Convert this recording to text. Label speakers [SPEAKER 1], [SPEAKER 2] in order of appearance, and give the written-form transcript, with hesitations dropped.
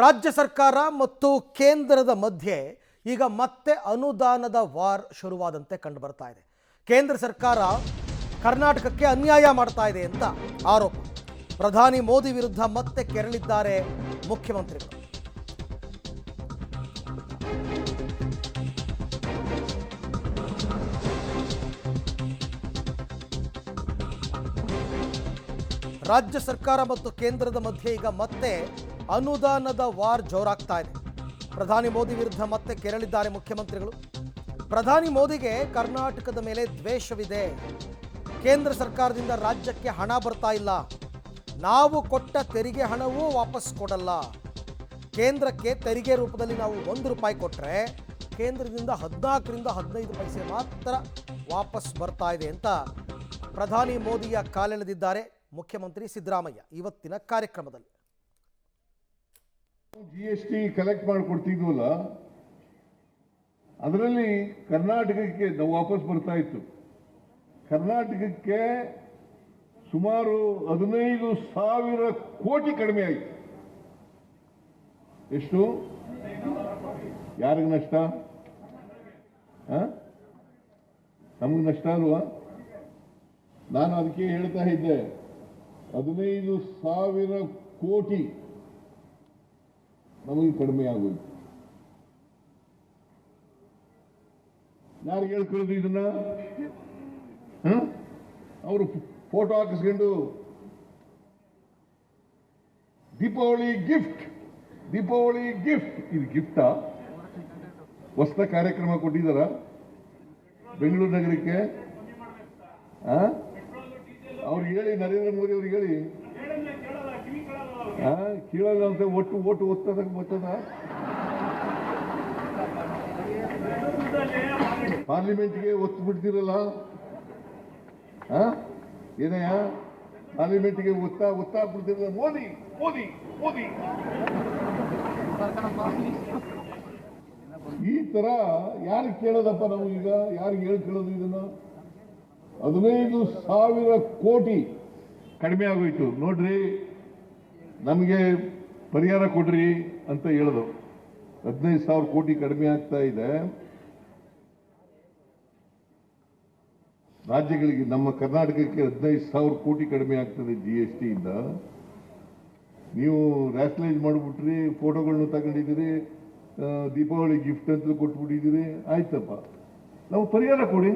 [SPEAKER 1] ರಾಜ್ಯ ಸರ್ಕಾರ ಮತ್ತು ಕೇಂದ್ರದ ಮಧ್ಯೆ ಈಗ ಮತ್ತೆ ಅನುದಾನದ ವಾರ್ ಶುರುವಾದಂತೆ ಕಂಡು ಬರ್ತಾ ಇದೆ. ಕೇಂದ್ರ ಸರ್ಕಾರ ಕರ್ನಾಟಕಕ್ಕೆ ಅನ್ಯಾಯ ಮಾಡ್ತಾ ಇದೆ ಅಂತ ಆರೋಪ. ಪ್ರಧಾನಿ ಮೋದಿ ವಿರುದ್ಧ ಮತ್ತೆ ಕೆರಳಿದ್ದಾರೆ ಮುಖ್ಯಮಂತ್ರಿಗಳು. ರಾಜ್ಯ ಸರ್ಕಾರ ಮತ್ತು ಕೇಂದ್ರದ ಮಧ್ಯೆ ಈಗ ಮತ್ತೆ ಅನುದಾನದ ವಾರ್ ಜೋರಾಗ್ತಾ ಇದೆ. ಪ್ರಧಾನಿ ಮೋದಿ ವಿರುದ್ಧ ಮತ್ತೆ ಕೆರಳಿದ್ದಾರೆ ಮುಖ್ಯಮಂತ್ರಿಗಳು. ಪ್ರಧಾನಿ ಮೋದಿಗೆ ಕರ್ನಾಟಕದ ಮೇಲೆ ದ್ವೇಷವಿದೆ. ಕೇಂದ್ರ ಸರ್ಕಾರದಿಂದ ರಾಜ್ಯಕ್ಕೆ ಹಣ ಬರ್ತಾ ಇಲ್ಲ, ನಾವು ಕೊಟ್ಟ ತೆರಿಗೆ ಹಣವೂ ವಾಪಸ್ ಕೊಡಲ್ಲ. ಕೇಂದ್ರಕ್ಕೆ ತೆರಿಗೆ ರೂಪದಲ್ಲಿ ನಾವು ₹1 ಕೊಟ್ಟರೆ ಕೇಂದ್ರದಿಂದ 14ರಿಂದ 15 ಪೈಸೆ ಮಾತ್ರ ವಾಪಸ್ ಬರ್ತಾ ಇದೆ ಅಂತ ಪ್ರಧಾನಿ ಮೋದಿಯ ಕಾಲೆಳೆದಿದ್ದಾರೆ ಮುಖ್ಯಮಂತ್ರಿ ಸಿದ್ದರಾಮಯ್ಯ ಇವತ್ತಿನ ಕಾರ್ಯಕ್ರಮದಲ್ಲಿ.
[SPEAKER 2] GST ಕಲೆಕ್ಟ್ ಮಾಡಿಕೊಡ್ತಿದ್ವಲ್ಲ, ಅದರಲ್ಲಿ ಕರ್ನಾಟಕಕ್ಕೆ ನಾವು ವಾಪಸ್ ಬರ್ತಾ ಇತ್ತು. ಕರ್ನಾಟಕಕ್ಕೆ ಸುಮಾರು 15,000 ಕೋಟಿ ಕಡಿಮೆ ಆಯಿತು. ಎಷ್ಟು? ಯಾರಿಗೆ ನಷ್ಟ? ನಮಗೆ ನಷ್ಟ ಅಲ್ವಾ? ನಾನು ಅದಕ್ಕೆ ಹೇಳ್ತಾ ಇದ್ದೆ, 15,000 ಕೋಟಿ ನಮಗೆ ಕಡಿಮೆ ಆಗೋಯ್ತು. ಯಾರಿಗೆ ಹೇಳ್ಕೊಳ್ಳೋದು ಇದನ್ನ? ಅವರು ಫೋಟೋ ಹಾಕಿಸ್ಕೊಂಡು ದೀಪಾವಳಿ ಗಿಫ್ಟ್ ಇದು ಗಿಫ್ಟಾ? ಹೊಸ ಕಾರ್ಯಕ್ರಮ ಕೊಟ್ಟಿದ್ದಾರ ಬೆಂಗಳೂರು ನಗರಕ್ಕೆ? ಅವ್ರಿಗೆ ಹೇಳಿ, ನರೇಂದ್ರ ಮೋದಿ ಅವ್ರಿಗೆ ಹೇಳಿ. ಕೇಳಲ್ಲ ಅಂತ ಓಟು ಒತ್ತದ ಪಾರ್ಲಿಮೆಂಟ್ಗೆ ಒತ್ತು ಬಿಡ್ತಿರಲ್ಲ. ಏನಯ್ಯ, ಪಾರ್ಲಿಮೆಂಟ್ಗೆ ಒತ್ತಾಕ್ಬಿಡ್ತಿರಲ್ಲ. ಮೋದಿ ಮೋದಿ ಮೋದಿ ಈ ತರ ಯಾರಿಗೆ ಕೇಳೋದಪ್ಪ ನಾವು? ಈಗ ಯಾರಿಗೆ ಹೇಳ್ಕೊಳ್ಳೋದು ಇದನ್ನ? 15,000 ಕೋಟಿ ಕಡಿಮೆ ಆಗೋಯ್ತು ನೋಡ್ರಿ, ನಮಗೆ ಪರಿಹಾರ ಕೊಡ್ರಿ ಅಂತ ಹೇಳೋದು. 15,000 ಕೋಟಿ ಕಡಿಮೆ ಆಗ್ತಾ ಇದೆ ರಾಜ್ಯಗಳಿಗೆ. ನಮ್ಮ ಕರ್ನಾಟಕಕ್ಕೆ 15,000 ಕೋಟಿ ಕಡಿಮೆ ಆಗ್ತದೆ GST ಇಂದ. ನೀವು ರ್ಯಾಷನಲೈಸ್ ಮಾಡಿಬಿಟ್ರಿ, ಫೋಟೋಗಳನ್ನ ತಗೊಂಡಿದ್ದೀರಿ, ದೀಪಾವಳಿ ಗಿಫ್ಟ್ ಅಂತ ಕೊಟ್ಬಿಟ್ಟಿದ್ದೀರಿ. ಆಯ್ತಪ್ಪ, ನಾವು ಪರಿಹಾರ ಕೊಡಿ.